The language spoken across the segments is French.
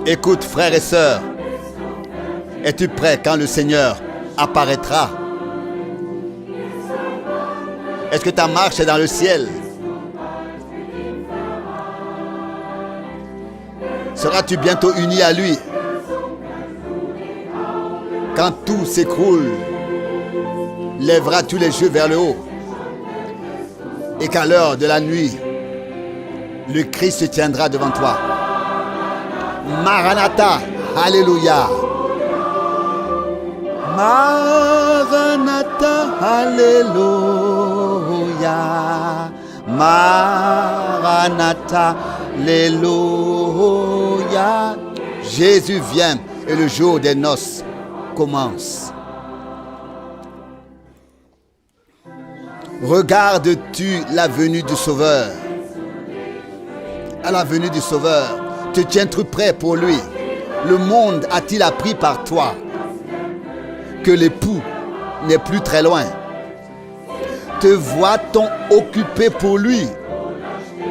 Écoute, frères et sœurs, es-tu prêt quand le Seigneur apparaîtra? Est-ce que ta marche est dans le ciel? Seras-tu bientôt uni à lui? Quand tout s'écroule, lèveras-tu les yeux vers le haut? Et qu'à l'heure de la nuit, le Christ se tiendra devant toi. Maranatha, Alléluia. Maranatha, Alléluia. Maranatha, Alléluia. Jésus vient et le jour des noces commence. Regardes-tu la venue du Sauveur? À la venue du Sauveur, te tiens-tu prêt pour lui? Le monde a-t-il appris par toi que l'époux n'est plus très loin? Te voit-on occupé pour lui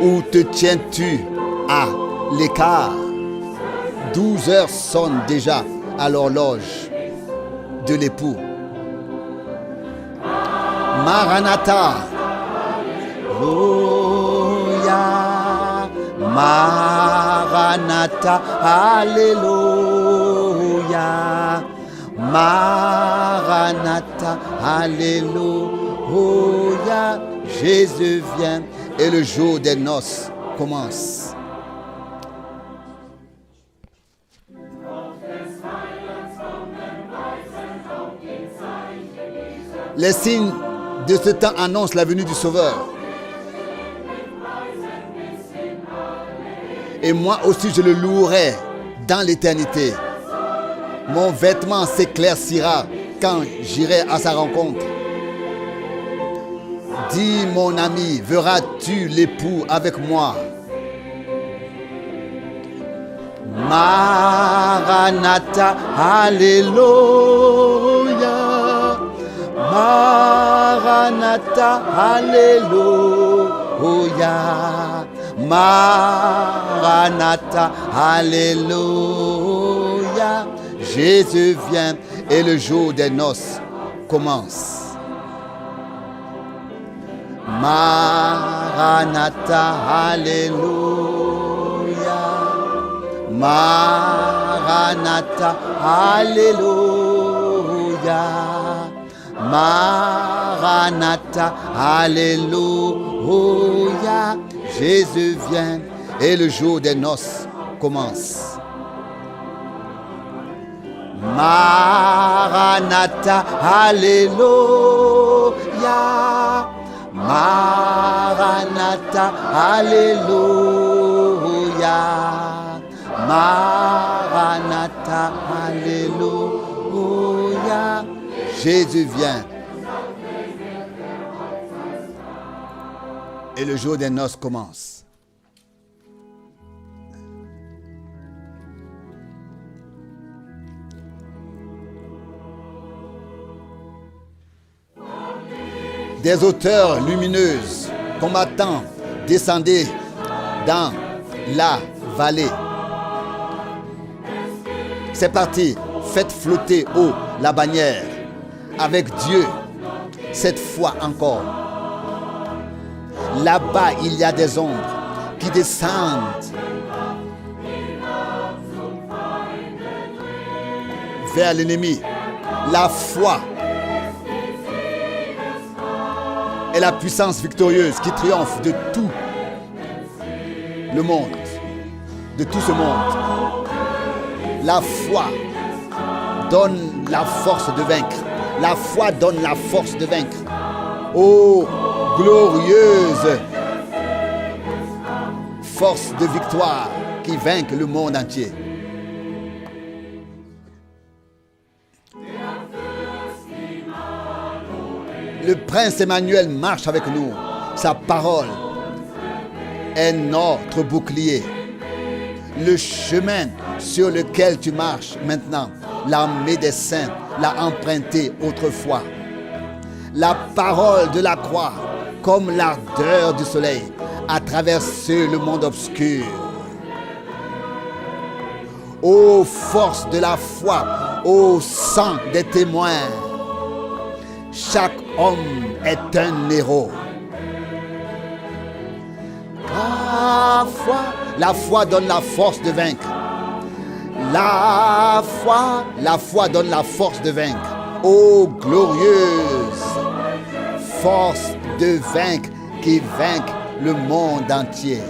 ou te tiens-tu à l'écart? 12 heures sonnent déjà à l'horloge de l'époux. Maranatha, Alléluia. Maranatha, Alléluia. Maranatha, Alléluia. Jésus vient et le jour des noces commence. Les signes de ce temps annoncent la venue du Sauveur. Et moi aussi je le louerai dans l'éternité. Mon vêtement s'éclaircira quand j'irai à sa rencontre. Dis mon ami, verras-tu l'époux avec moi? Maranatha, Alléluia. Maranatha, Alléluia. Maranatha, Alléluia. Jésus vient et le jour des noces commence. Maranatha, Alléluia. Maranatha, Alléluia. Maranatha, Alléluia. Jésus vient et le jour des noces commence. Maranatha, Alléluia. Maranatha, Alléluia. Maranatha, Alléluia. Jésus vient. Et le jour des noces commence. Des hauteurs lumineuses, combattants, descendez dans la vallée. C'est parti, faites flotter haut la bannière. Avec Dieu, cette fois encore. Là-bas, il y a des ombres qui descendent vers l'ennemi. La foi est la puissance victorieuse qui triomphe de tout le monde, de tout ce monde. La foi donne la force de vaincre. La foi donne la force de vaincre. Oh, glorieuse force de victoire qui vainque le monde entier. Le prince Emmanuel marche avec nous. Sa parole est notre bouclier. Le chemin sur lequel tu marches maintenant, l'armée des saints l'a emprunté autrefois. La parole de la croix, comme l'ardeur du soleil, a traversé le monde obscur. ô force de la foi, ô sang des témoins. Chaque homme est un héros. La foi donne la force de vaincre. La foi donne la force de vaincre. Ô glorieuse force de vaincre qui vainque le monde entier.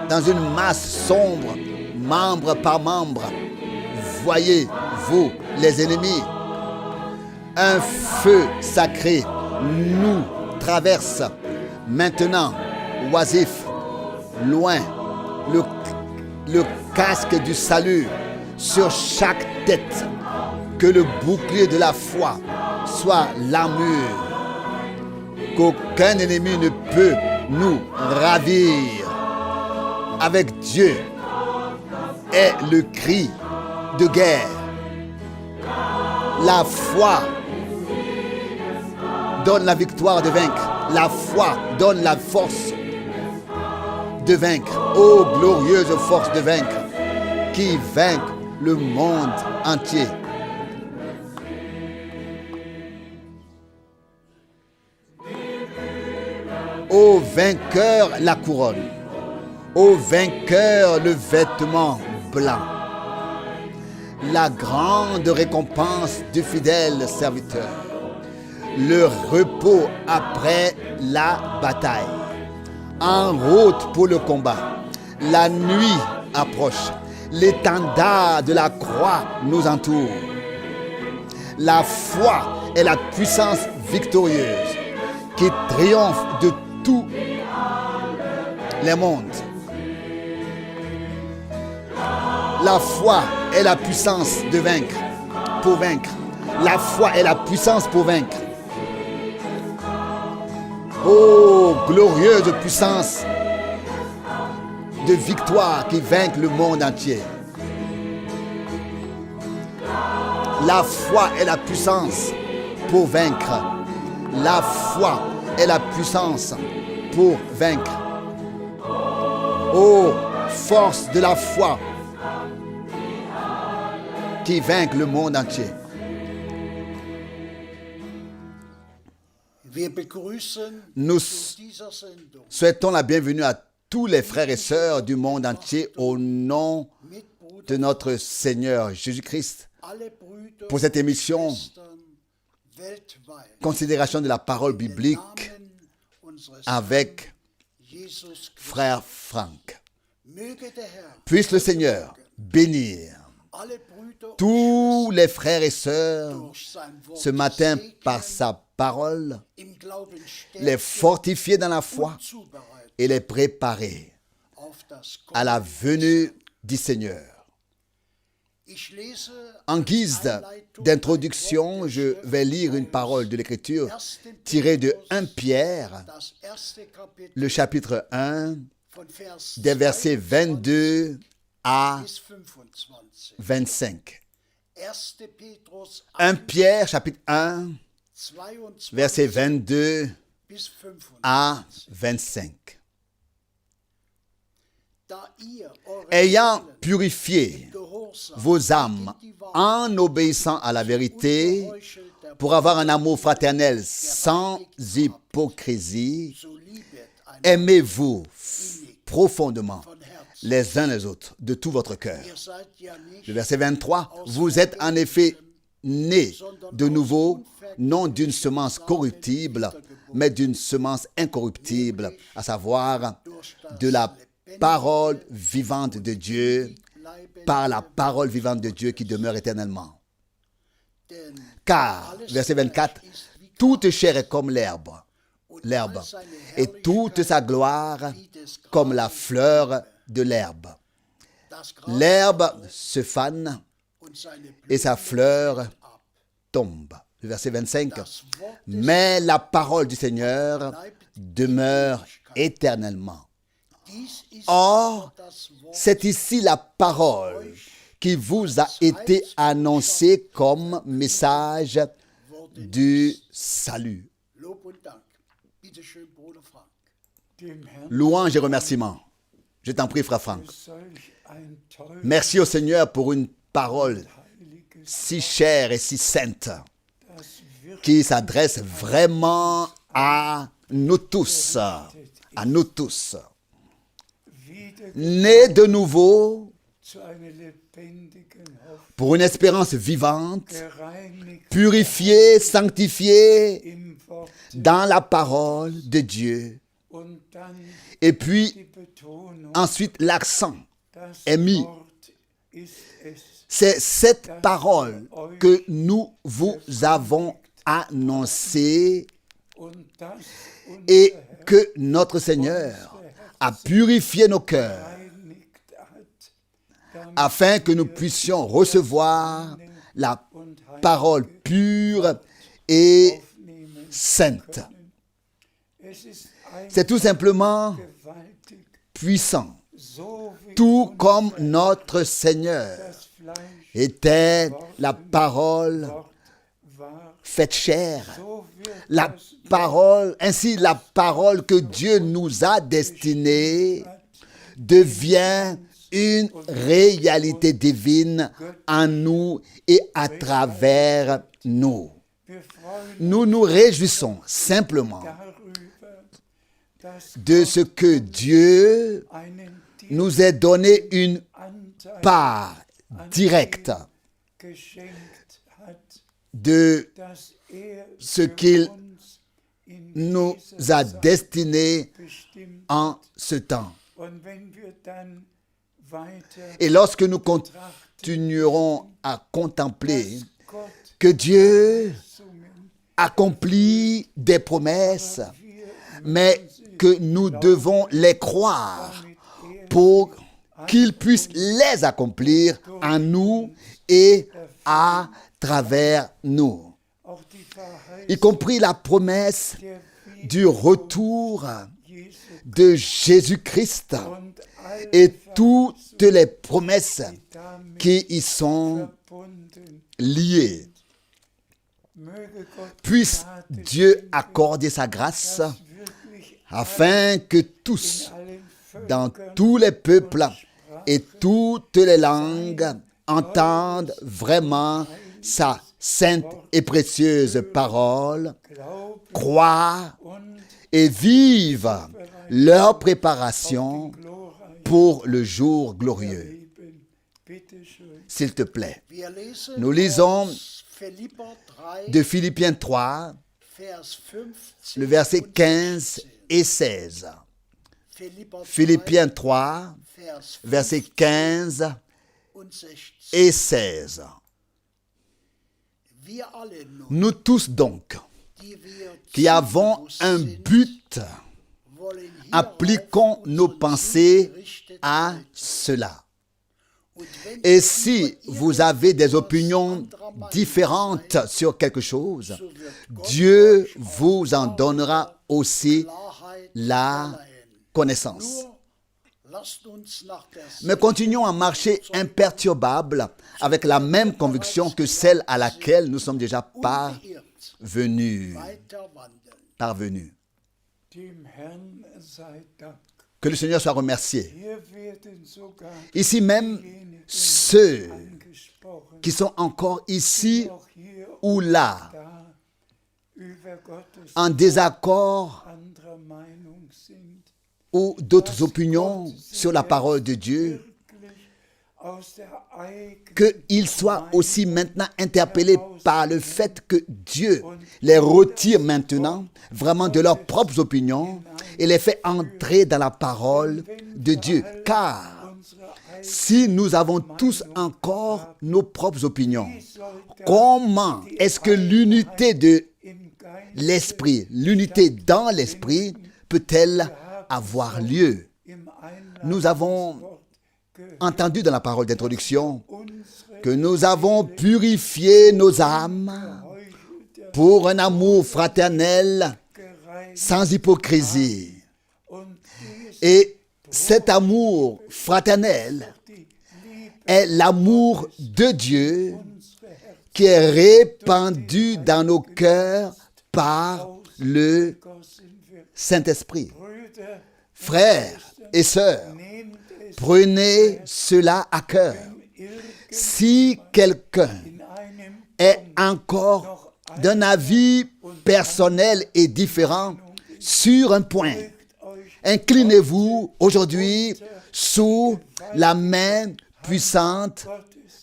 Dans une masse sombre, membre par membre, voyez-vous les ennemis. Un feu sacré nous traverse maintenant, oisif, loin, le casque du salut sur chaque tête. Que le bouclier de la foi soit l'armure. Qu'aucun ennemi ne peut nous ravir. Avec Dieu est le cri de guerre. La foi donne la victoire de vaincre. La foi donne la force de vaincre. Ô glorieuse force de vaincre qui vainque le monde entier. Ô vainqueur la couronne. Ô vainqueur le vêtement blanc. La grande récompense du fidèle serviteur. Le repos après la bataille. En route pour le combat. La nuit approche. L'étendard de la croix nous entoure. La foi est la puissance victorieuse qui triomphe de tous les mondes. La foi est la puissance de vaincre, pour vaincre. La foi est la puissance pour vaincre. Oh, glorieuse puissance de victoire qui vainque le monde entier. La foi est la puissance pour vaincre. La foi est la puissance pour vaincre. Oh, force de la foi qui vainque le monde entier. Nous souhaitons la bienvenue à tous les frères et sœurs du monde entier au nom de notre Seigneur Jésus-Christ pour cette émission considération de la parole biblique avec frère Franck. Puisse le Seigneur bénir tous les frères et sœurs ce matin par sa parole, les fortifier dans la foi et les préparer à la venue du Seigneur. En guise d'introduction, je vais lire une parole de l'Écriture tirée de 1 Pierre, le chapitre 1, des versets 22 à 25. 1 Pierre, chapitre 1, versets 22 à 25. Ayant purifié vos âmes en obéissant à la vérité, pour avoir un amour fraternel sans hypocrisie, aimez-vous profondément les uns les autres de tout votre cœur. Le verset 23, vous êtes en effet nés de nouveau, non d'une semence corruptible, mais d'une semence incorruptible, à savoir de la parole vivante de Dieu, par la parole vivante de Dieu qui demeure éternellement. Car, verset 24, toute chair est comme l'herbe, et toute sa gloire comme la fleur de l'herbe. L'herbe se fane et sa fleur tombe. Le verset 25, mais la parole du Seigneur demeure éternellement. Or, c'est ici la parole qui vous a été annoncée comme message du salut. louange et remerciements. Je t'en prie, frère Franck. Merci au Seigneur pour une parole si chère et si sainte qui s'adresse vraiment à nous tous. À nous tous. Nés de nouveau pour une espérance vivante, purifiée, sanctifiée dans la parole de Dieu. Et puis, ensuite, l'accent est mis. C'est cette parole que nous vous avons annoncée et que notre Seigneur a purifié nos cœurs afin que nous puissions recevoir la parole pure et sainte. C'est tout simplement puissant, tout comme notre Seigneur était la parole faite chair. La parole, ainsi la parole que Dieu nous a destinée devient une réalité divine en nous et à travers nous. Nous nous réjouissons simplement de ce que Dieu nous ait donné une part directe de ce qu'il nous a destiné en ce temps. Et lorsque nous continuerons à contempler que Dieu accomplit des promesses, mais que nous devons les croire pour qu'il puisse les accomplir en nous et à travers nous. Y compris la promesse du retour de Jésus-Christ et toutes les promesses qui y sont liées. Puisse Dieu accorder sa grâce afin que tous, dans tous les peuples et toutes les langues, entendent vraiment sa sainte et précieuse parole, croient et vivent leur préparation pour le jour glorieux. S'il te plaît, nous lisons de Philippiens 3, le verset 15 et 16. Philippiens 3, verset 15 et 16. Nous tous donc, qui avons un but, appliquons nos pensées à cela. Et si vous avez des opinions différentes sur quelque chose, Dieu vous en donnera aussi la connaissance. Mais continuons à marcher imperturbables avec la même conviction que celle à laquelle nous sommes déjà parvenus. Que le Seigneur soit remercié. Ici même, ceux qui sont encore ici ou là, en désaccord ou d'autres opinions sur la parole de Dieu, qu'ils soient aussi maintenant interpellés par le fait que Dieu les retire maintenant vraiment de leurs propres opinions et les fait entrer dans la parole de Dieu. Car si nous avons tous encore nos propres opinions, comment est-ce que l'unité de l'esprit, l'unité dans l'esprit peut-elle avoir lieu? Nous avons entendu dans la parole d'introduction que nous avons purifié nos âmes pour un amour fraternel sans hypocrisie. Et cet amour fraternel est l'amour de Dieu qui est répandu dans nos cœurs par le Saint-Esprit. Frères et sœurs, prenez cela à cœur. Si quelqu'un est encore d'un avis personnel et différent sur un point, inclinez-vous aujourd'hui sous la main puissante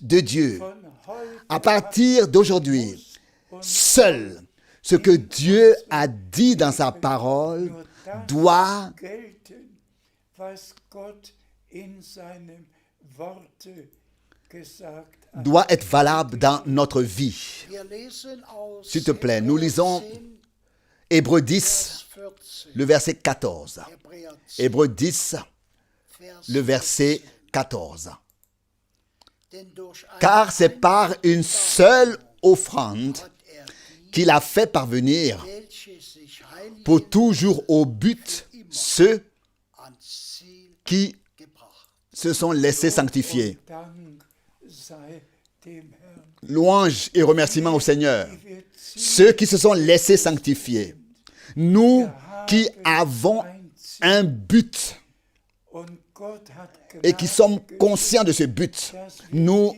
de Dieu. À partir d'aujourd'hui, seul ce que Dieu a dit dans sa parole doit être valable dans notre vie. S'il te plaît, nous lisons Hébreux 10, le verset 14. Hébreux 10, le verset 14. Car c'est par une seule offrande qu'il a fait parvenir pour toujours au but ceux qui se sont laissés sanctifier. Louange et remerciements au Seigneur. Ceux qui se sont laissés sanctifier. Nous qui avons un but et qui sommes conscients de ce but. Nous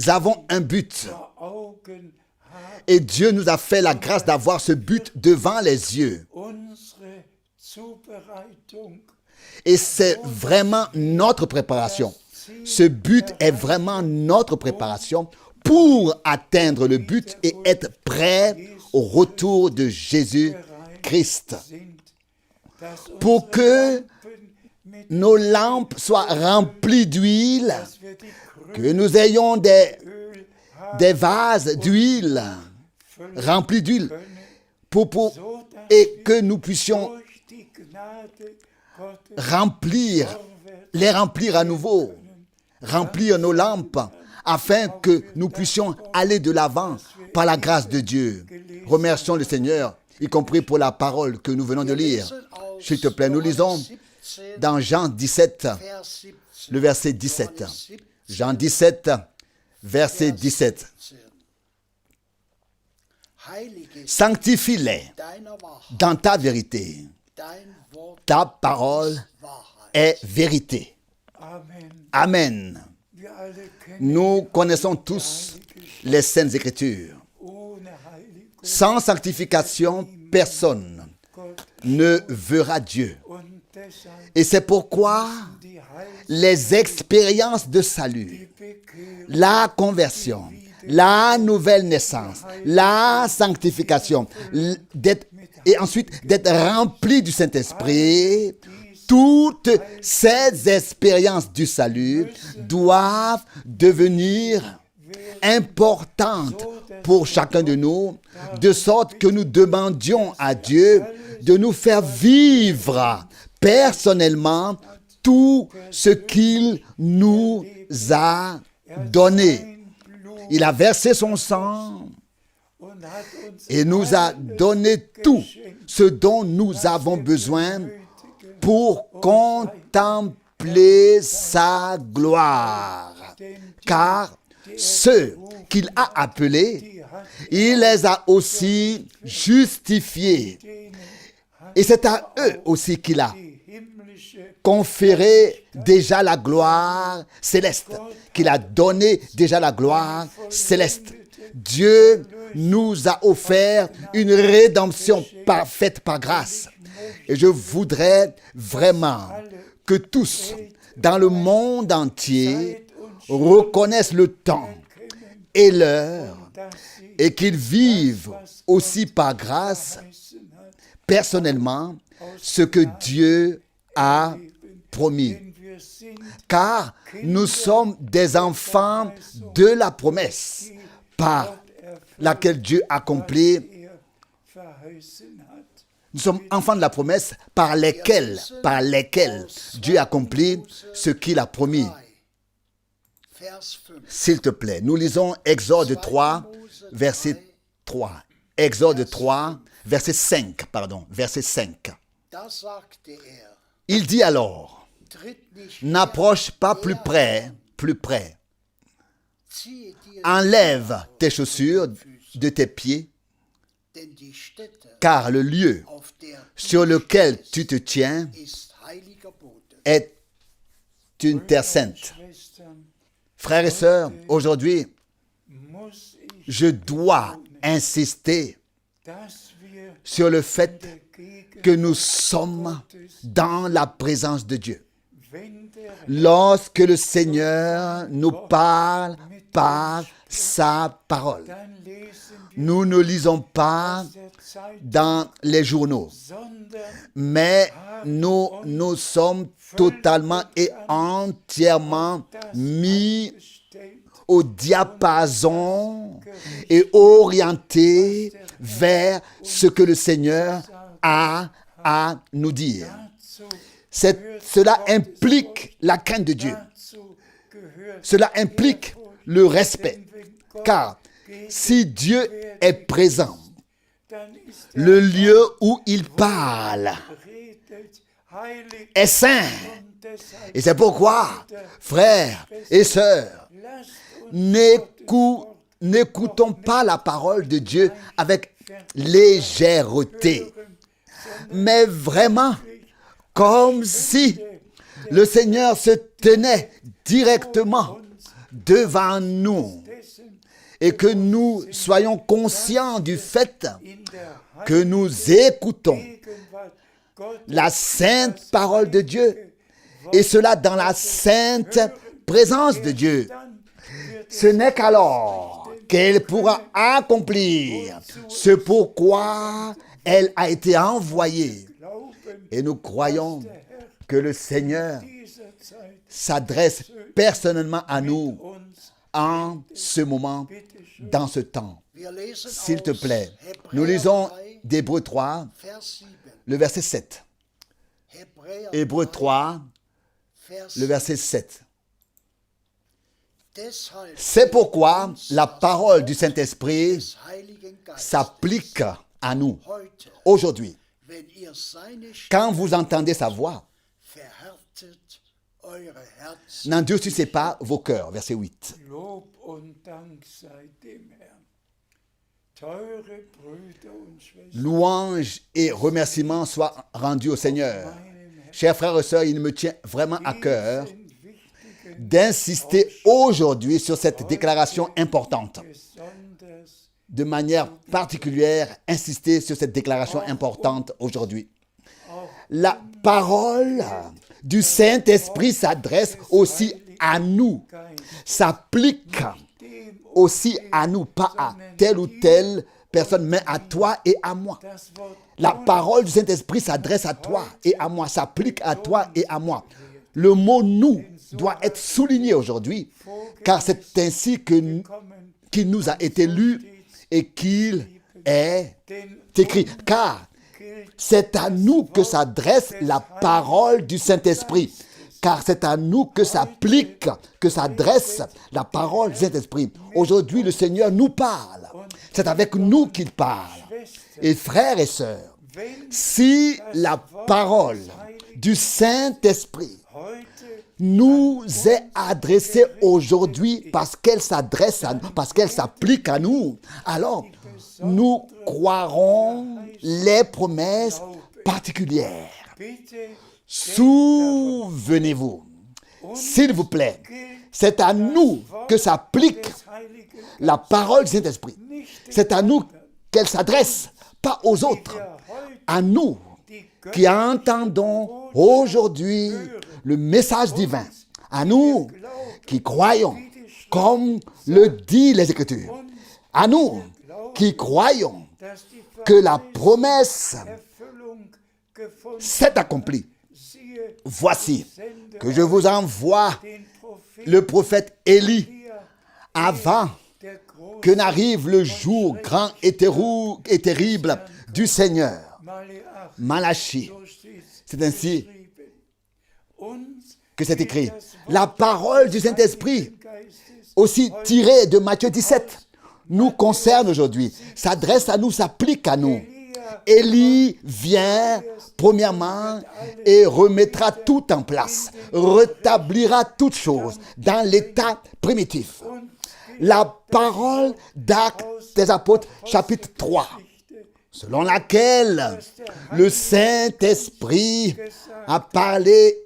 avons un but. Et Dieu nous a fait la grâce d'avoir ce but devant les yeux. Et c'est vraiment notre préparation. Ce but est vraiment notre préparation pour atteindre le but et être prêt au retour de Jésus-Christ. Pour que nos lampes soient remplies d'huile, que nous ayons des vases d'huile, remplis d'huile, et que nous puissions les remplir à nouveau, remplir nos lampes, afin que nous puissions aller de l'avant par la grâce de Dieu. Remercions le Seigneur, y compris pour la parole que nous venons de lire. S'il te plaît, nous lisons dans Jean 17, le verset 17. Jean 17, verset 17. Sanctifie-les dans ta vérité. Ta parole est vérité. Amen. Nous connaissons tous les Saintes Écritures. Sans sanctification, personne ne verra Dieu. Et c'est pourquoi les expériences de salut, la conversion, la nouvelle naissance, la sanctification, et ensuite d'être rempli du Saint-Esprit, toutes ces expériences du salut doivent devenir importantes pour chacun de nous, de sorte que nous demandions à Dieu de nous faire vivre personnellement tout ce qu'il nous a donné. Il a versé son sang et nous a donné tout ce dont nous avons besoin pour contempler sa gloire. Car ceux qu'il a appelés, il les a aussi justifiés. Et c'est à eux aussi qu'il a conféré déjà la gloire céleste, qu'il a donné déjà la gloire céleste. Dieu nous a offert une rédemption parfaite par grâce. Et je voudrais vraiment que tous, dans le monde entier, reconnaissent le temps et l'heure et qu'ils vivent aussi par grâce, personnellement, ce que Dieu a promis. Car nous sommes des enfants de la promesse par laquelle Dieu accomplit. Nous sommes enfants de la promesse par lesquels Dieu accomplit ce qu'il a promis. S'il te plaît, nous lisons Exode 3, verset 3. Exode 3, verset 5, verset 5. Il dit alors, n'approche pas plus près. Enlève tes chaussures de tes pieds, car le lieu sur lequel tu te tiens est une terre sainte. Frères et sœurs, aujourd'hui, je dois insister sur le fait que nous sommes dans la présence de Dieu. Lorsque le Seigneur nous parle par sa parole, nous ne lisons pas dans les journaux, mais nous sommes totalement et entièrement mis au diapason et orientés vers ce que le Seigneur a à nous dire. Cela implique la crainte de Dieu. Cela implique le respect. Car si Dieu est présent, le lieu où il parle est saint. Et c'est pourquoi, frères et sœurs, n'écoutons pas la parole de Dieu avec légèreté, mais vraiment comme si le Seigneur se tenait directement devant nous et que nous soyons conscients du fait que nous écoutons la sainte parole de Dieu et cela dans la sainte présence de Dieu. Ce n'est qu'alors qu'elle pourra accomplir ce pourquoi elle a été envoyée. Et nous croyons que le Seigneur s'adresse personnellement à nous en ce moment, dans ce temps. S'il te plaît, nous lisons d'Hébreux 3, le verset 7. Hébreux 3, le verset 7. C'est pourquoi la parole du Saint-Esprit s'applique à nous aujourd'hui. Quand vous entendez sa voix, n'endurcissez pas vos cœurs. Verset 8. Louange et remerciements soient rendus au Seigneur. Chers frères et sœurs, il me tient vraiment à cœur d'insister aujourd'hui sur cette déclaration importante. De manière particulière, insister sur cette déclaration importante aujourd'hui. La parole du Saint-Esprit s'adresse aussi à nous, s'applique aussi à nous, pas à telle ou telle personne, mais à toi et à moi. La parole du Saint-Esprit s'adresse à toi et à moi, s'applique à toi et à moi. Le mot « nous » doit être souligné aujourd'hui, car c'est ainsi qu'il nous a été lu et qu'il est écrit. Car c'est à nous que s'adresse la parole du Saint-Esprit. Car c'est à nous que s'applique, que s'adresse la parole du Saint-Esprit. Aujourd'hui, le Seigneur nous parle. C'est avec nous qu'il parle. Et frères et sœurs, si la parole du Saint-Esprit nous est adressée aujourd'hui parce qu'elle s'adresse à nous, parce qu'elle s'applique à nous, alors nous croirons les promesses particulières. Souvenez-vous, s'il vous plaît, c'est à nous que s'applique la parole du Saint-Esprit. C'est à nous qu'elle s'adresse, pas aux autres. À nous qui entendons aujourd'hui le message divin. À nous qui croyons, comme le dit les Écritures. À nous qui croyons que la promesse s'est accomplie. Voici que je vous envoie le prophète Élie avant que n'arrive le jour grand et terrible du Seigneur. Malachie. C'est ainsi que c'est écrit. La parole du Saint-Esprit, aussi tirée de Matthieu 17, nous concerne aujourd'hui, s'adresse à nous, s'applique à nous. Élie vient, premièrement, et remettra tout en place, rétablira toutes choses dans l'état primitif. La parole d'Actes des Apôtres, chapitre 3, selon laquelle le Saint-Esprit a parlé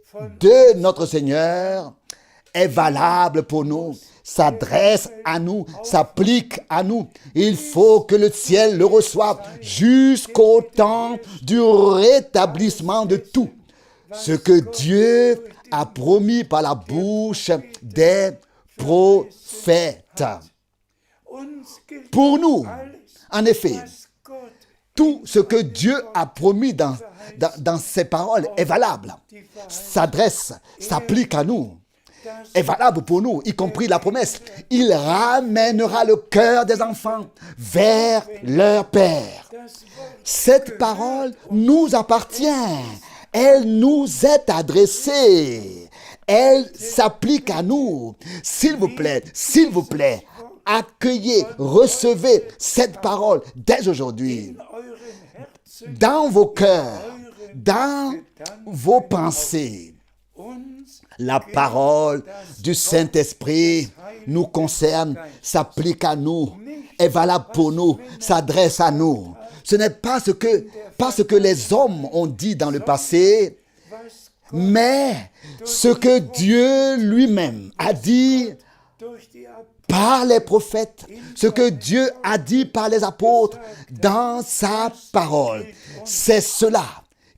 de notre Seigneur, est valable pour nous, s'adresse à nous, s'applique à nous. Il faut que le ciel le reçoive jusqu'au temps du rétablissement de tout. Ce que Dieu a promis par la bouche des prophètes. Pour nous, en effet, tout ce que Dieu a promis dans ses paroles est valable, s'adresse, s'applique à nous, est valable pour nous, y compris la promesse. Il ramènera le cœur des enfants vers leur Père. Cette parole nous appartient. Elle nous est adressée. Elle s'applique à nous. S'il vous plaît, accueillez, recevez cette parole dès aujourd'hui. Dans vos cœurs, dans vos pensées. La parole du Saint-Esprit nous concerne, s'applique à nous, est valable pour nous, s'adresse à nous. Ce n'est pas ce que les hommes ont dit dans le passé, mais ce que Dieu lui-même a dit par les prophètes, ce que Dieu a dit par les apôtres dans sa parole. C'est cela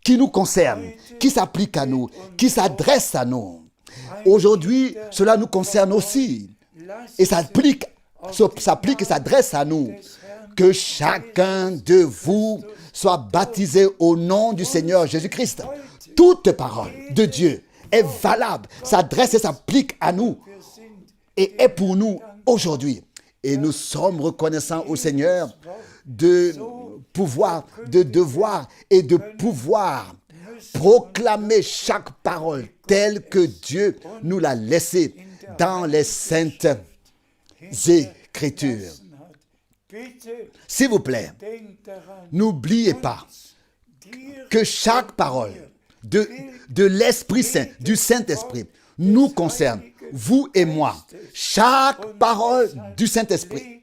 qui nous concerne, qui s'applique à nous, qui s'adresse à nous. Aujourd'hui, cela nous concerne aussi. Et s'applique et s'adresse à nous. Que chacun de vous soit baptisé au nom du Seigneur Jésus-Christ. Toute parole de Dieu est valable, s'adresse et s'applique à nous et est pour nous aujourd'hui. Et nous sommes reconnaissants au Seigneur de pouvoir, de devoir et de pouvoir proclamer chaque parole telle que Dieu nous l'a laissée dans les saintes Écritures. S'il vous plaît, n'oubliez pas que chaque parole de l'Esprit Saint, du Saint-Esprit, nous concerne, vous et moi. Chaque parole du Saint-Esprit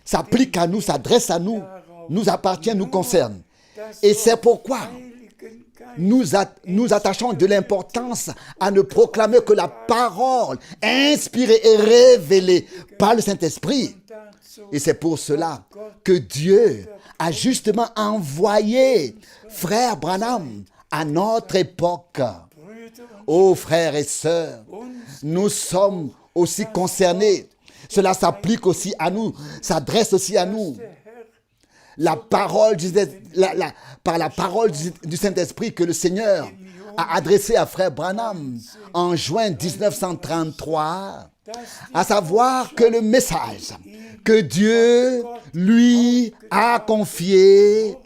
s'applique à nous, s'adresse à nous, nous appartient, nous concerne. Et c'est pourquoi nous attachons de l'importance à ne proclamer que la parole inspirée et révélée par le Saint-Esprit. Et c'est pour cela que Dieu a justement envoyé Frère Branham à notre époque. Oh frères et sœurs, nous sommes aussi concernés. Cela s'applique aussi à nous, s'adresse aussi à nous. La parole, par la parole du Saint-Esprit que le Seigneur a adressée à Frère Branham en juin 1933, à savoir que le message que Dieu lui a confié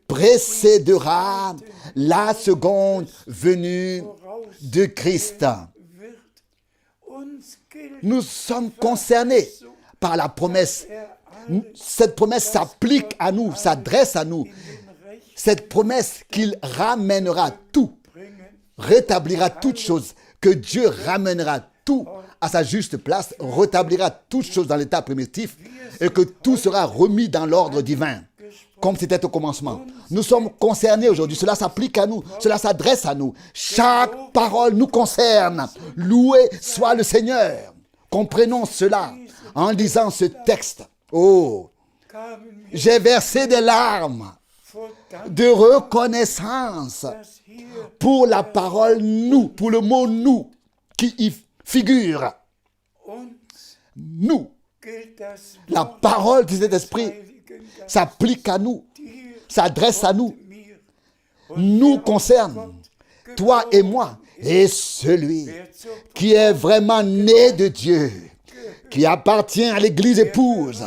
précédera la seconde venue de Christ. Nous sommes concernés par la promesse. Cette promesse s'applique à nous, s'adresse à nous. Cette promesse qu'il ramènera tout, rétablira toutes choses, que Dieu ramènera tout à sa juste place, rétablira toutes choses dans l'état primitif et que tout sera remis dans l'ordre divin, comme c'était au commencement. Nous sommes concernés aujourd'hui, cela s'applique à nous, cela s'adresse à nous. Chaque parole nous concerne. Loué soit le Seigneur. Comprenons cela en lisant ce texte. Oh, j'ai versé des larmes de reconnaissance pour la parole nous, pour le mot nous qui y figure. Nous, la parole du Saint-Esprit s'applique à nous, s'adresse à nous, nous concerne, toi et moi, et celui qui est vraiment né de Dieu, qui appartient à l'Église épouse,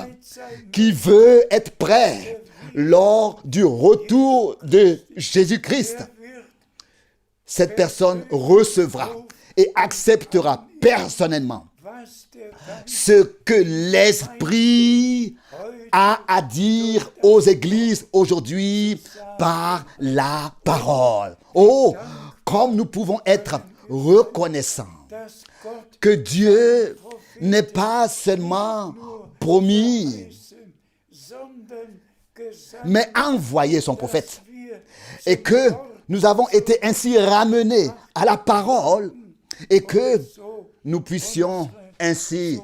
qui veut être prêt lors du retour de Jésus-Christ. Cette personne recevra et acceptera personnellement ce que l'Esprit a à dire aux églises aujourd'hui par la parole. Oh, comme nous pouvons être reconnaissants que mais a envoyé son prophète. Et que nous avons été ainsi ramenés à la parole et que nous puissions ainsi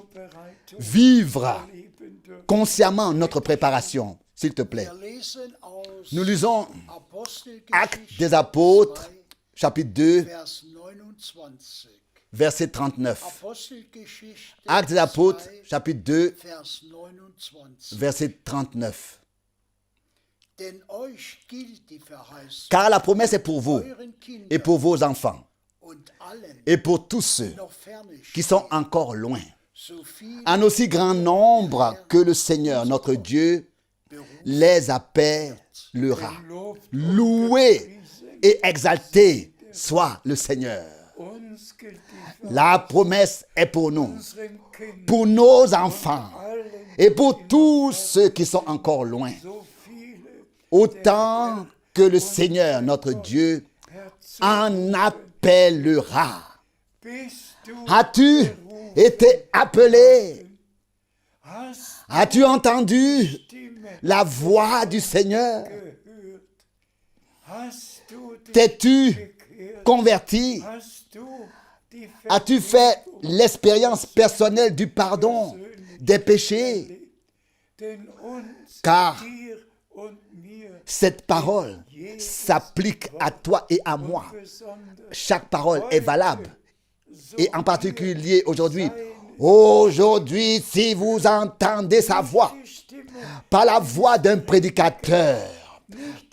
vivre consciemment notre préparation. S'il te plaît. Nous lisons Actes des Apôtres, chapitre 2, verset 39. Actes des Apôtres, chapitre 2, verset 39. Car la promesse est pour vous et pour vos enfants et pour tous ceux qui sont encore loin, en aussi grand nombre que le Seigneur, notre Dieu, les appellera. Loué et exalté soit le Seigneur. La promesse est pour nous, pour nos enfants et pour tous ceux qui sont encore loin. Autant que le Seigneur, notre Dieu, en appellera. As-tu été appelé? As-tu entendu la voix du Seigneur? T'es-tu converti? As-tu fait l'expérience personnelle du pardon des péchés? Car cette parole s'applique à toi et à moi. Chaque parole est valable. Et en particulier aujourd'hui. Aujourd'hui, si vous entendez sa voix, pas la voix d'un prédicateur,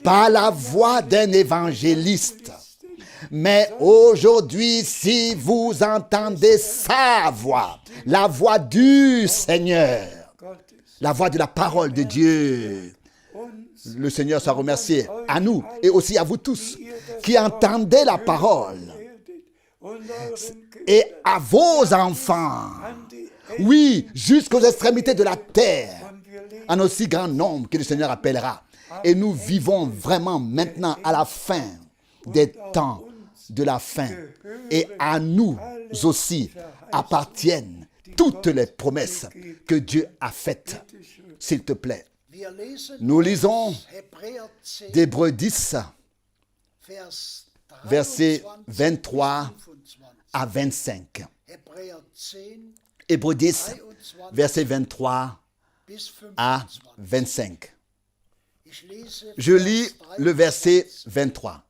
pas la voix d'un évangéliste, mais aujourd'hui, si vous entendez sa voix, la voix du Seigneur, la voix de la parole de Dieu, le Seigneur soit remercié à nous et aussi à vous tous qui entendez la parole et à vos enfants, oui, jusqu'aux extrémités de la terre, en aussi grand nombre que le Seigneur appellera. Et nous vivons vraiment maintenant à la fin des temps de la fin. Et à nous aussi appartiennent toutes les promesses que Dieu a faites. S'il te plaît. Nous lisons d'Hébreux 10, versets 23 à 25. Hébreux 10, versets 23 à 25. Je lis le verset 23.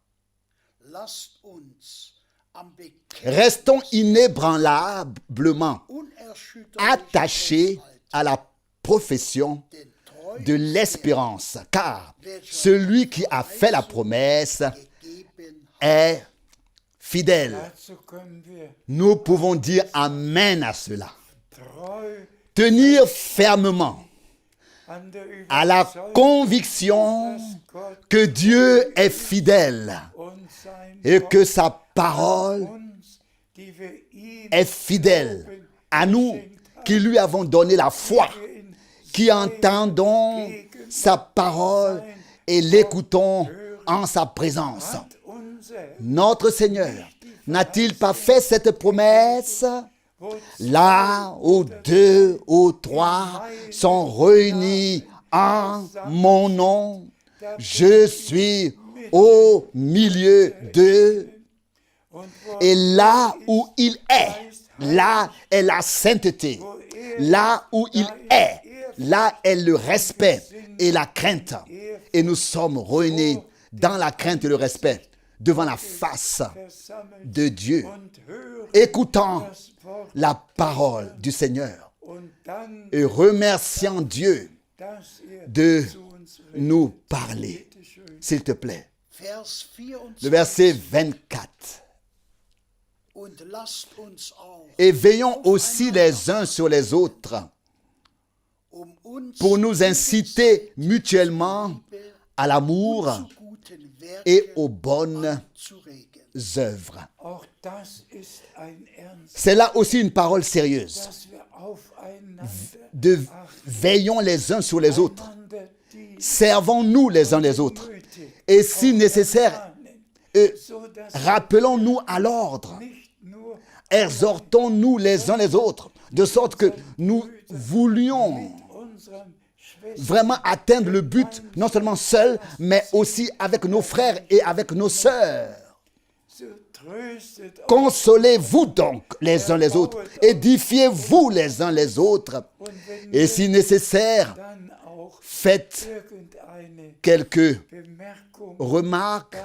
Restons inébranlablement attachés à la profession de l'espérance, car celui qui a fait la promesse est fidèle. Nous pouvons dire Amen à cela. Tenir fermement à la conviction que Dieu est fidèle et que sa parole est fidèle à nous qui lui avons donné la foi, qui entendons sa parole et l'écoutons en sa présence. Notre Seigneur n'a-t-il pas fait cette promesse? Là où 2 ou 3 sont réunis en mon nom, je suis au milieu d'eux. Et là où il est, là est la sainteté. Là où il est, là est le respect et la crainte. Et nous sommes réunis dans la crainte et le respect devant la face de Dieu, écoutant la parole du Seigneur et remerciant Dieu de nous parler. S'il te plaît. Le verset 24. Et veillons aussi les uns sur les autres pour nous inciter mutuellement à l'amour et aux bonnes œuvres. C'est là aussi une parole sérieuse. Veillons les uns sur les autres. Servons-nous les uns les autres. Et si nécessaire, rappelons-nous à l'ordre. Exhortons-nous les uns les autres, de sorte que nous voulions vraiment atteindre le but, non seulement seul, mais aussi avec nos frères et avec nos sœurs. Consolez-vous donc les uns les autres, édifiez-vous les uns les autres, et si nécessaire, faites quelques remarques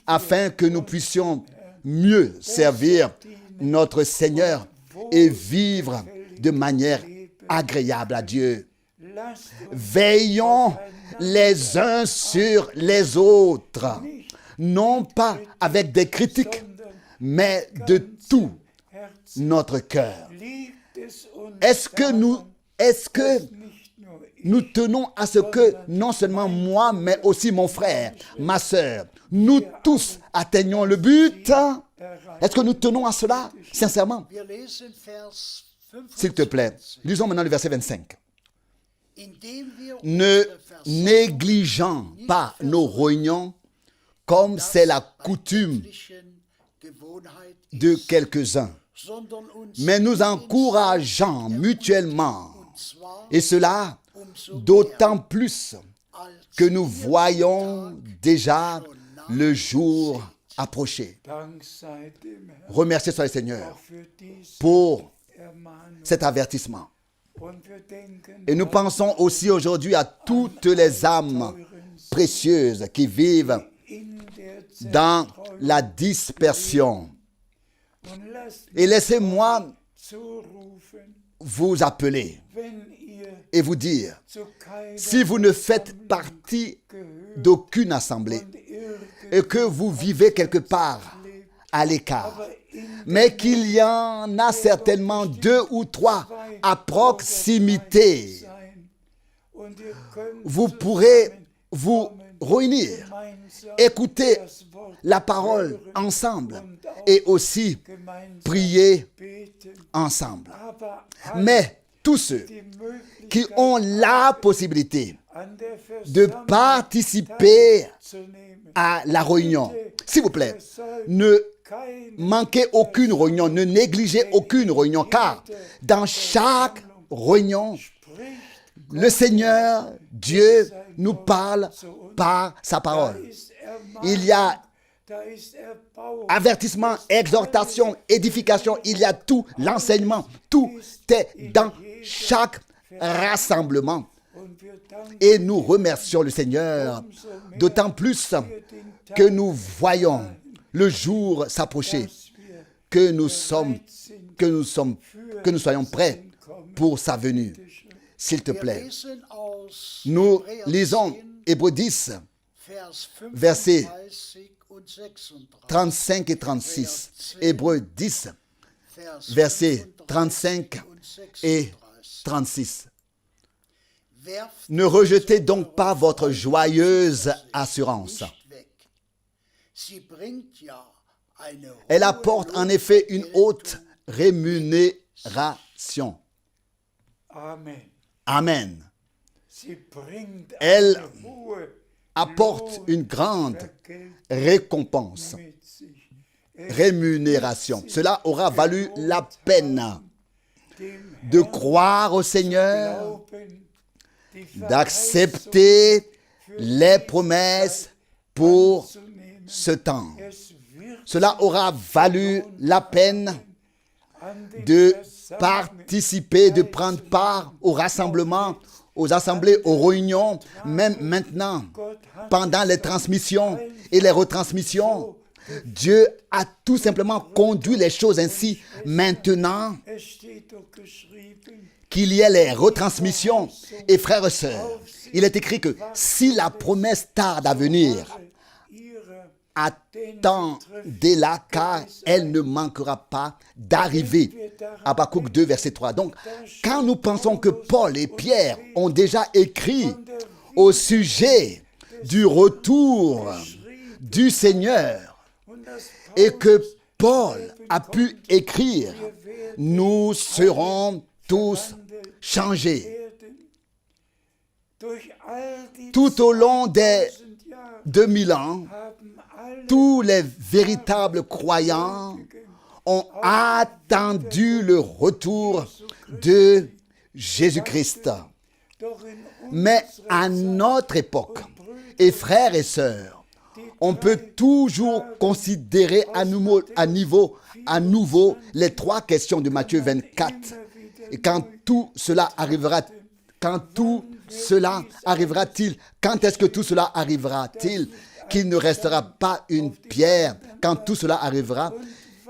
afin que nous puissions mieux servir notre Seigneur et vivre de manière agréable à Dieu. Veillons les uns sur les autres, non pas avec des critiques, mais de tout notre cœur. Est-ce que nous tenons à ce que non seulement moi, mais aussi mon frère, ma sœur, nous tous atteignons le but? Est-ce que nous tenons à cela, sincèrement? S'il te plaît, lisons maintenant le verset 25. Ne négligeant pas nos réunions, comme c'est la coutume de quelques-uns, mais nous encourageant mutuellement, et cela d'autant plus que nous voyons déjà le jour approcher. Remerciez soit le Seigneur pour cet avertissement. Et nous pensons aussi aujourd'hui à toutes les âmes précieuses qui vivent dans la dispersion. Et laissez-moi vous appeler et vous dire, si vous ne faites partie d'aucune assemblée et que vous vivez quelque part à l'écart, mais qu'il y en a certainement 2 ou 3 à proximité, vous pourrez vous réunir, écouter la parole ensemble et aussi prier ensemble. Mais tous ceux qui ont la possibilité de participer à la réunion, s'il vous plaît, ne manquez aucune réunion, ne négligez aucune réunion, car dans chaque réunion, le Seigneur, Dieu, nous parle par sa parole. Il y a avertissement, exhortation, édification, il y a tout, l'enseignement, tout est dans chaque rassemblement. Et nous remercions le Seigneur, d'autant plus que nous voyons le jour s'approcher, que nous soyons prêts pour sa venue. S'il te plaît, nous lisons Hébreux 10, versets 35 et 36. Hébreux 10, versets 35 et 36. Ne rejetez donc pas votre joyeuse assurance. Elle apporte en effet une haute rémunération. Amen. Elle apporte une grande récompense, rémunération. Cela aura valu la peine de croire au Seigneur, d'accepter les promesses pour ce temps. Cela aura valu la peine de participer, de prendre part au rassemblement, aux assemblées, aux réunions, même maintenant, pendant les transmissions et les retransmissions. Dieu a tout simplement conduit les choses ainsi. Maintenant qu'il y ait les retransmissions, et frères et sœurs, il est écrit que si la promesse tarde à venir, attendez-la, car elle ne manquera pas d'arriver. Habakkuk 2, verset 3. Donc, quand nous pensons que Paul et Pierre ont déjà écrit au sujet du retour du Seigneur et que Paul a pu écrire, nous serons tous changés. Tout au long des 2000 ans, tous les véritables croyants ont attendu le retour de Jésus-Christ. Mais à notre époque, et frères et sœurs, on peut toujours considérer à nouveau les trois questions de Matthieu 24. Et quand tout cela arrivera-t-il? Quand est-ce que tout cela arrivera-t-il? Qu'il ne restera pas une pierre. Quand tout cela arrivera,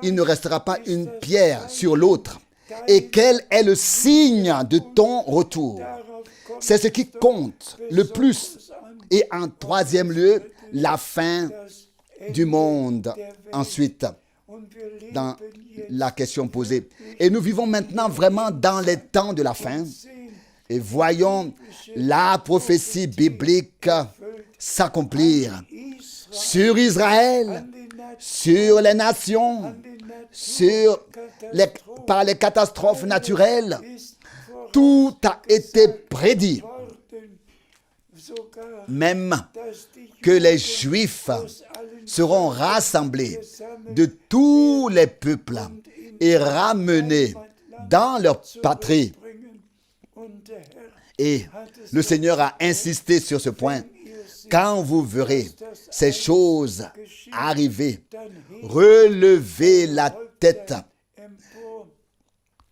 il ne restera pas une pierre sur l'autre. Et quel est le signe de ton retour? C'est ce qui compte le plus. Et en troisième lieu, la fin du monde. Ensuite, dans la question posée. Et nous vivons maintenant vraiment dans les temps de la fin. Et voyons la prophétie biblique s'accomplir sur Israël, sur les nations, par les catastrophes naturelles. Tout a été prédit. Même que les Juifs seront rassemblés de tous les peuples et ramenés dans leur patrie. Et le Seigneur a insisté sur ce point. Quand vous verrez ces choses arriver, relevez la tête.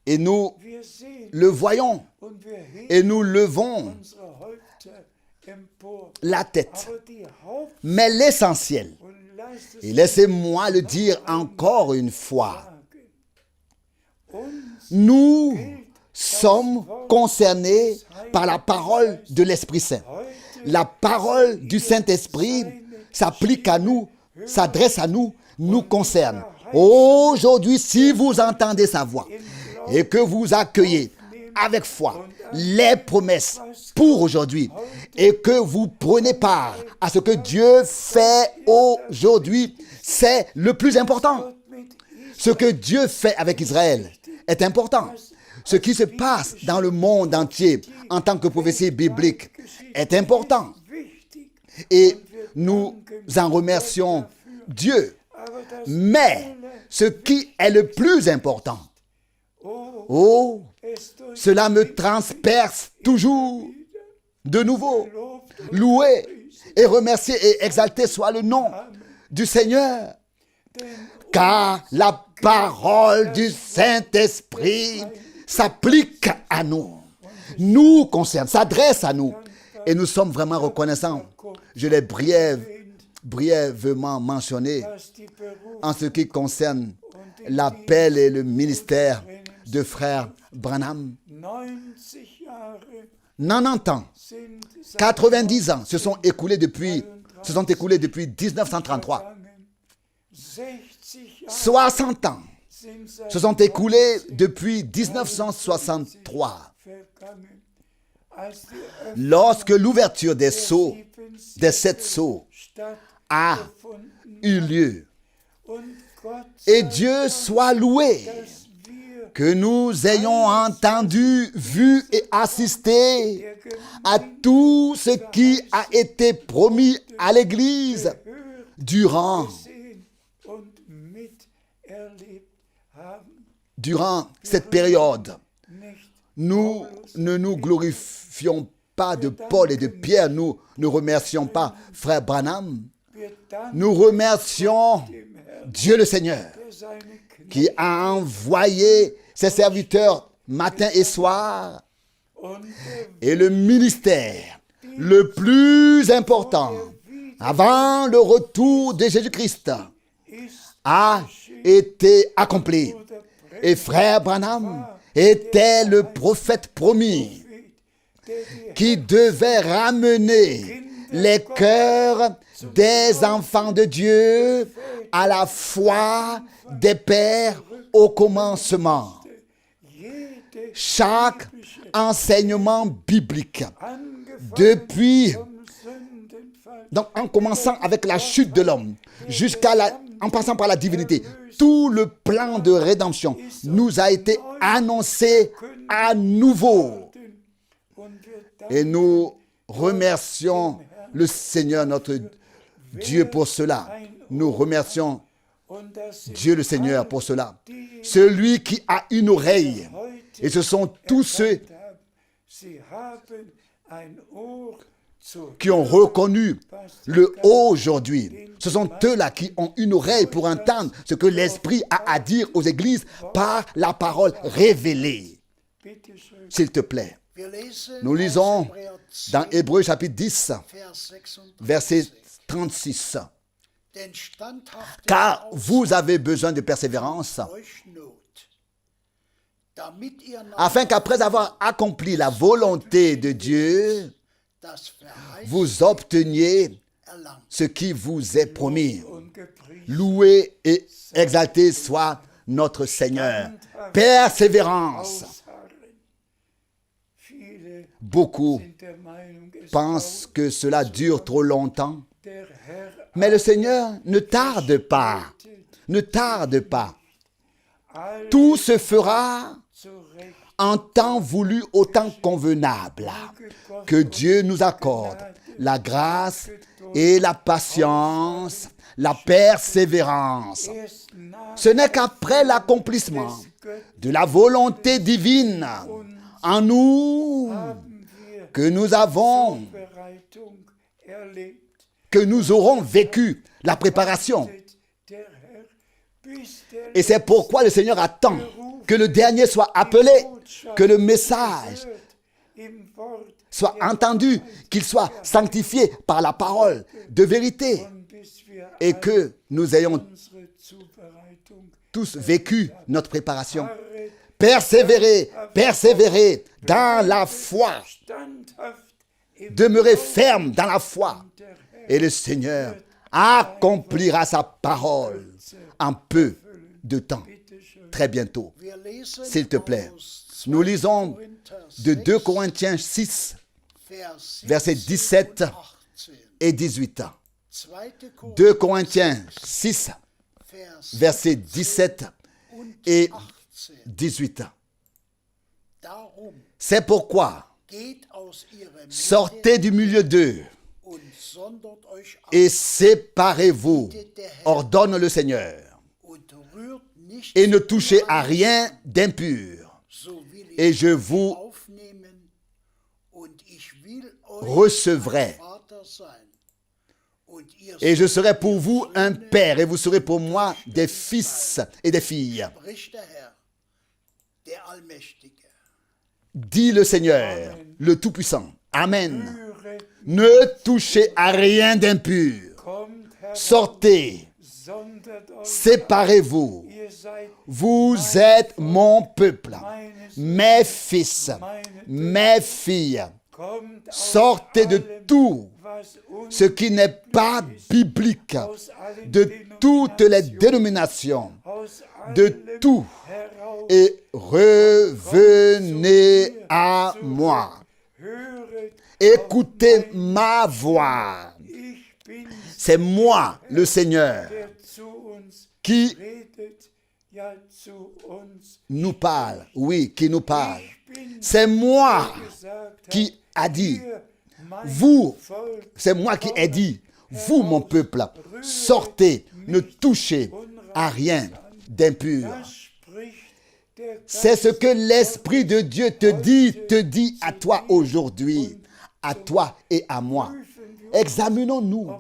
Et nous le voyons. Et nous levons la tête. Mais l'essentiel, et laissez-moi le dire encore une fois, nous sommes concernés par la parole de l'Esprit Saint. La parole du Saint-Esprit s'applique à nous, s'adresse à nous, nous concerne. Aujourd'hui, si vous entendez sa voix et que vous accueillez avec foi les promesses pour aujourd'hui et que vous prenez part à ce que Dieu fait aujourd'hui, c'est le plus important. Ce que Dieu fait avec Israël est important. Ce qui se passe dans le monde entier en tant que prophétie biblique est important. Et nous en remercions Dieu. Mais ce qui est le plus important, cela me transperce toujours de nouveau. Loué et remercié et exalté soit le nom du Seigneur. Car la parole du Saint-Esprit s'applique à nous, nous concerne, s'adresse à nous. Et nous sommes vraiment reconnaissants. Je l'ai brièvement mentionné en ce qui concerne l'appel et le ministère de frère Branham. 90 ans, 90 ans se sont écoulés depuis 1933. 60 ans se sont écoulés depuis 1963. Lorsque l'ouverture des 7 sceaux a eu lieu. Et Dieu soit loué que nous ayons entendu, vu et assisté à tout ce qui a été promis à l'Église durant cette période. Nous ne nous glorifions pas de Paul et de Pierre, nous ne remercions pas frère Branham. Nous remercions Dieu le Seigneur qui a envoyé ses serviteurs matin et soir. Et le ministère le plus important avant le retour de Jésus-Christ a été accompli. Et frère Branham était le prophète promis qui devait ramener les cœurs des enfants de Dieu à la foi des pères au commencement. Chaque enseignement biblique, donc en commençant avec la chute de l'homme, en passant par la divinité, tout le plan de rédemption nous a été annoncé à nouveau. Et nous remercions le Seigneur notre Dieu pour cela. Nous remercions Dieu le Seigneur pour cela. Celui qui a une oreille, et ce sont tous ceux qui ont reconnu le aujourd'hui. Ce sont eux-là qui ont une oreille pour entendre ce que l'Esprit a à dire aux églises par la parole révélée. S'il te plaît. Nous lisons dans Hébreux chapitre 10, verset 36. Car vous avez besoin de persévérance, afin qu'après avoir accompli la volonté de Dieu, vous obteniez ce qui vous est promis. Loué et exalté soit notre Seigneur. Persévérance. Beaucoup pensent que cela dure trop longtemps, mais le Seigneur ne tarde pas. Ne tarde pas. Tout se fera en temps voulu, au temps convenable. Que Dieu nous accorde la grâce et la patience, la persévérance. Ce n'est qu'après l'accomplissement de la volonté divine en nous que nous aurons vécu la préparation. Et c'est pourquoi le Seigneur attend que le dernier soit appelé, que le message soit entendu, qu'il soit sanctifié par la parole de vérité et que nous ayons tous vécu notre préparation. Persévérer, persévérer dans la foi. Demeurer ferme dans la foi. Et le Seigneur accomplira sa parole en peu de temps. Très bientôt. S'il te plaît. Nous lisons de 2 Corinthiens 6, versets 17 et 18. 2 Corinthiens 6, versets 17 et 18. C'est pourquoi sortez du milieu d'eux et séparez-vous, ordonne le Seigneur, et ne touchez à rien d'impur, et je vous recevrai, et je serai pour vous un père, et vous serez pour moi des fils et des filles. Dit le Seigneur, le Tout-Puissant. Amen. Ne touchez à rien d'impur. Sortez, séparez-vous. Vous êtes mon peuple, mes fils, mes filles. Sortez de tout ce qui n'est pas biblique, de toutes les dénominations, de tout, et revenez à moi. Écoutez ma voix. C'est moi, le Seigneur, qui nous parle. Oui, qui nous parle. C'est moi qui a dit. Vous, c'est moi qui ai dit. Vous, mon peuple, sortez, ne touchez à rien d'impur. C'est ce que l'Esprit de Dieu te dit à toi aujourd'hui, à toi et à moi. Examinons-nous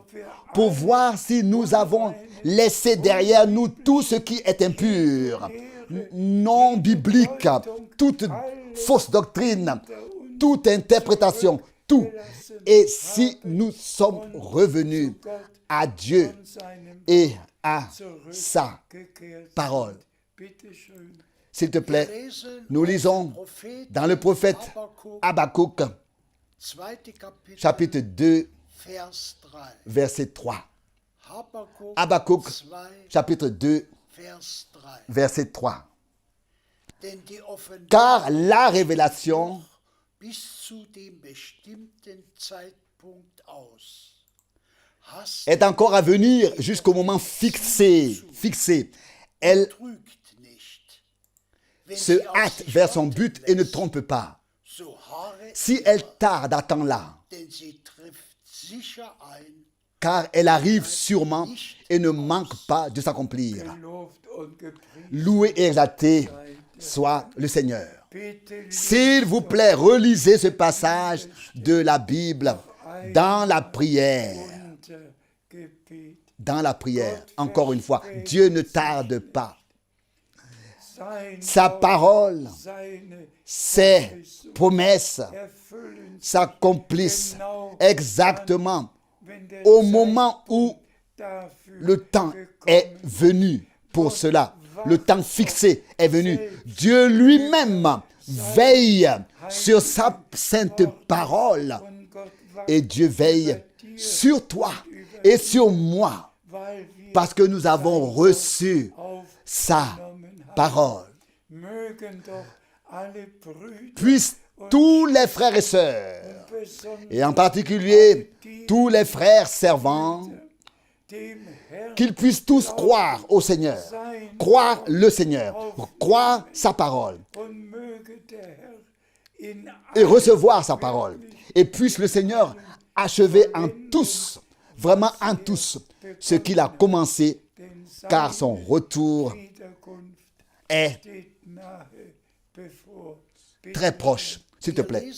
pour voir si nous avons laissé derrière nous tout ce qui est impur, non biblique, toute fausse doctrine, toute interprétation, tout. Et si nous sommes revenus à Dieu et à sa parole. S'il te plaît, nous lisons dans le prophète Habakkuk, chapitre 2, verset 3. Habakkuk, chapitre 2, verset 3. Car la révélation est encore à venir jusqu'au moment fixé. Elle se hâte vers son but et ne trompe pas. Si elle tarde, attends-la, car elle arrive sûrement et ne manque pas de s'accomplir. Loué et exalté soit le Seigneur. S'il vous plaît, relisez ce passage de la Bible dans la prière. Dans la prière, encore une fois, Dieu ne tarde pas. Sa parole, ses promesses s'accomplissent exactement au moment où le temps est venu pour cela. Le temps fixé est venu. Dieu lui-même veille sur sa sainte parole. Et Dieu veille sur toi et sur moi parce que nous avons reçu sa parole. Puissent tous les frères et sœurs, et en particulier tous les frères servants, qu'ils puissent tous croire au Seigneur, croire le Seigneur, croire sa parole et recevoir sa parole. Et puisse le Seigneur achever en tous, vraiment en tous, ce qu'il a commencé, car son retour est très proche. S'il te plaît.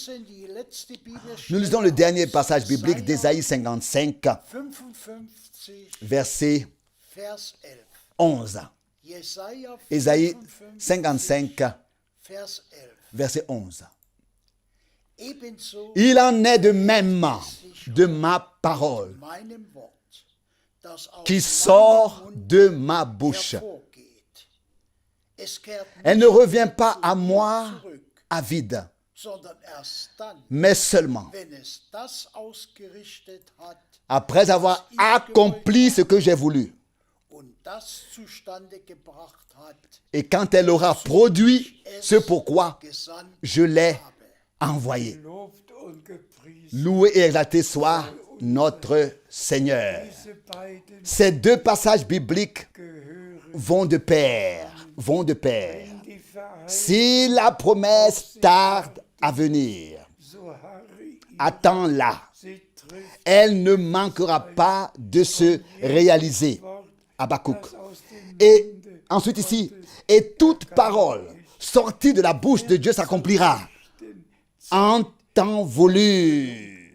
Nous lisons le dernier passage biblique d'Ésaïe 55, verset 11. Ésaïe 55, verset 11. Il en est de même de ma parole qui sort de ma bouche. Elle ne revient pas à moi à vide, mais seulement après avoir accompli ce que j'ai voulu. Et quand elle aura produit ce pourquoi je l'ai envoyé. Loué et exalté soit notre Seigneur. Ces deux passages bibliques vont de pair. Si la promesse tarde à venir, attends-la. Elle ne manquera pas de se réaliser. Habakkuk. Et ensuite ici, et toute parole sortie de la bouche de Dieu s'accomplira en temps voulu.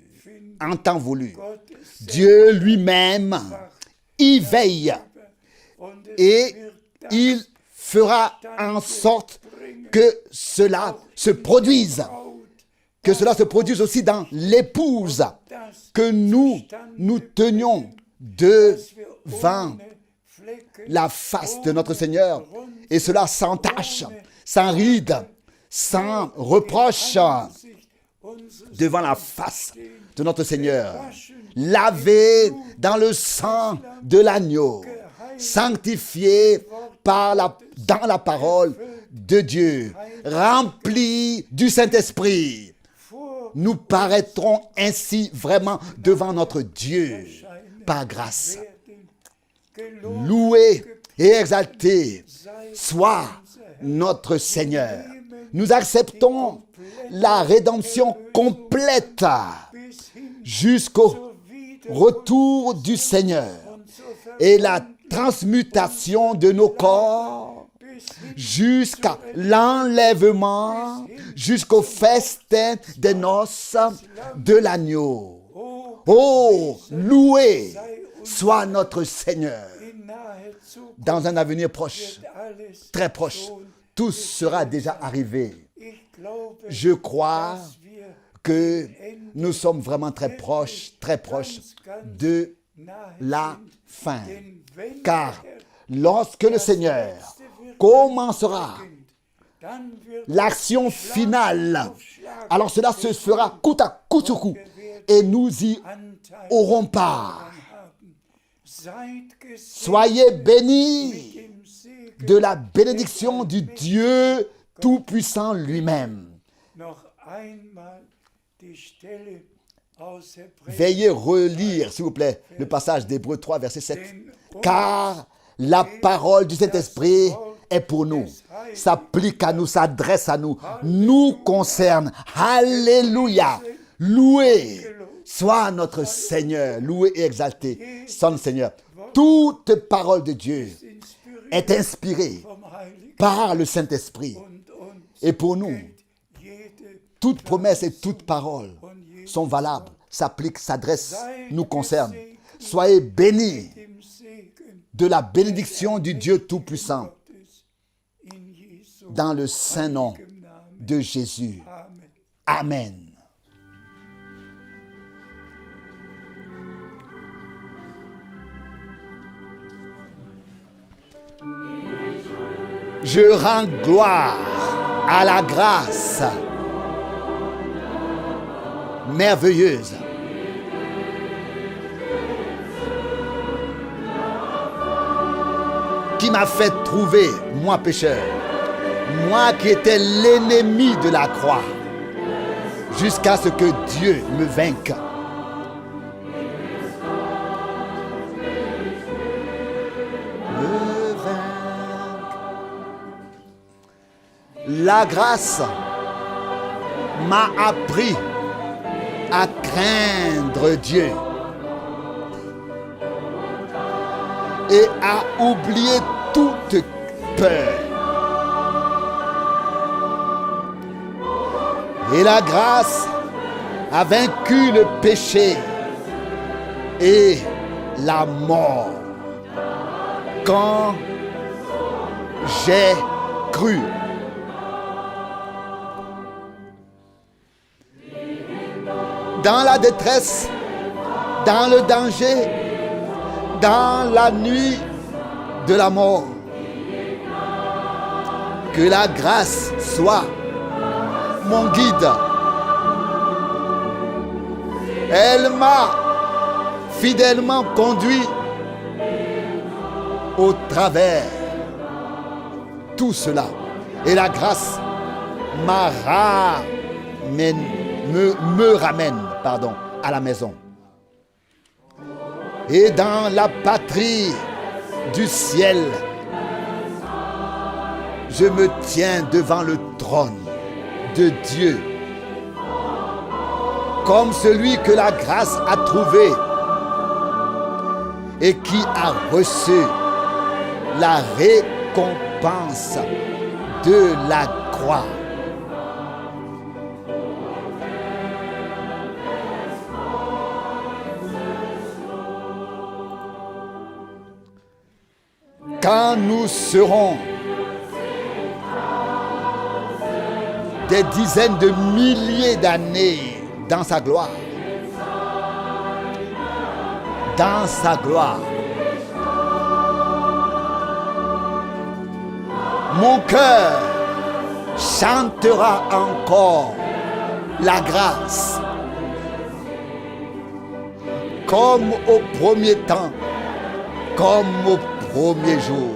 En temps voulu. Dieu lui-même y veille et il fera en sorte que cela se produise. Que cela se produise aussi dans l'épouse que nous tenions devant la face de notre Seigneur. Et cela sans tache, sans ride, sans reproche devant la face de notre Seigneur. Lavé dans le sang de l'agneau, sanctifié dans la parole de Dieu, rempli du Saint-Esprit. Nous paraîtrons ainsi vraiment devant notre Dieu par grâce. Loué et exalté soit notre Seigneur. Nous acceptons la rédemption complète jusqu'au retour du Seigneur et la transmutation de nos corps jusqu'à l'enlèvement, jusqu'au festin des noces de l'agneau. Oh, loué soit notre Seigneur. Dans un avenir proche, très proche, tout sera déjà arrivé. Je crois que nous sommes vraiment très proches de la fin. Car lorsque le Seigneur commencera l'action finale, alors cela se fera coup sur coup et nous y aurons part. Soyez bénis de la bénédiction du Dieu Tout-Puissant lui-même. Veuillez relire, s'il vous plaît, le passage d'Hébreux 3, verset 7. Car la parole du Saint-Esprit est pour nous, s'applique à nous, s'adresse à nous, nous concerne. Alléluia! Loué soit notre Seigneur, loué et exalté, son Seigneur. Toute parole de Dieu est inspirée par le Saint-Esprit. Et pour nous, toute promesse et toute parole sont valables, s'appliquent, s'adressent, nous concernent. Soyez bénis de la bénédiction du Dieu Tout-Puissant dans le saint nom de Jésus. Amen. Je rends gloire à la grâce merveilleuse qui m'a fait trouver, moi pécheur, moi qui étais l'ennemi de la croix, jusqu'à ce que Dieu me vainque. La grâce m'a appris à craindre Dieu et à oublier toute peur. Et la grâce a vaincu le péché et la mort quand j'ai cru. Dans la détresse, dans le danger, dans la nuit de la mort. Que la grâce soit mon guide. Elle m'a fidèlement conduit au travers tout cela. Et la grâce me ramène à la maison. Et dans la patrie du ciel, je me tiens devant le trône de Dieu, comme celui que la grâce a trouvé et qui a reçu la récompense de la croix. Quand nous serons des dizaines de milliers d'années dans sa gloire, mon cœur chantera encore la grâce, comme au premier temps, comme au premier jour.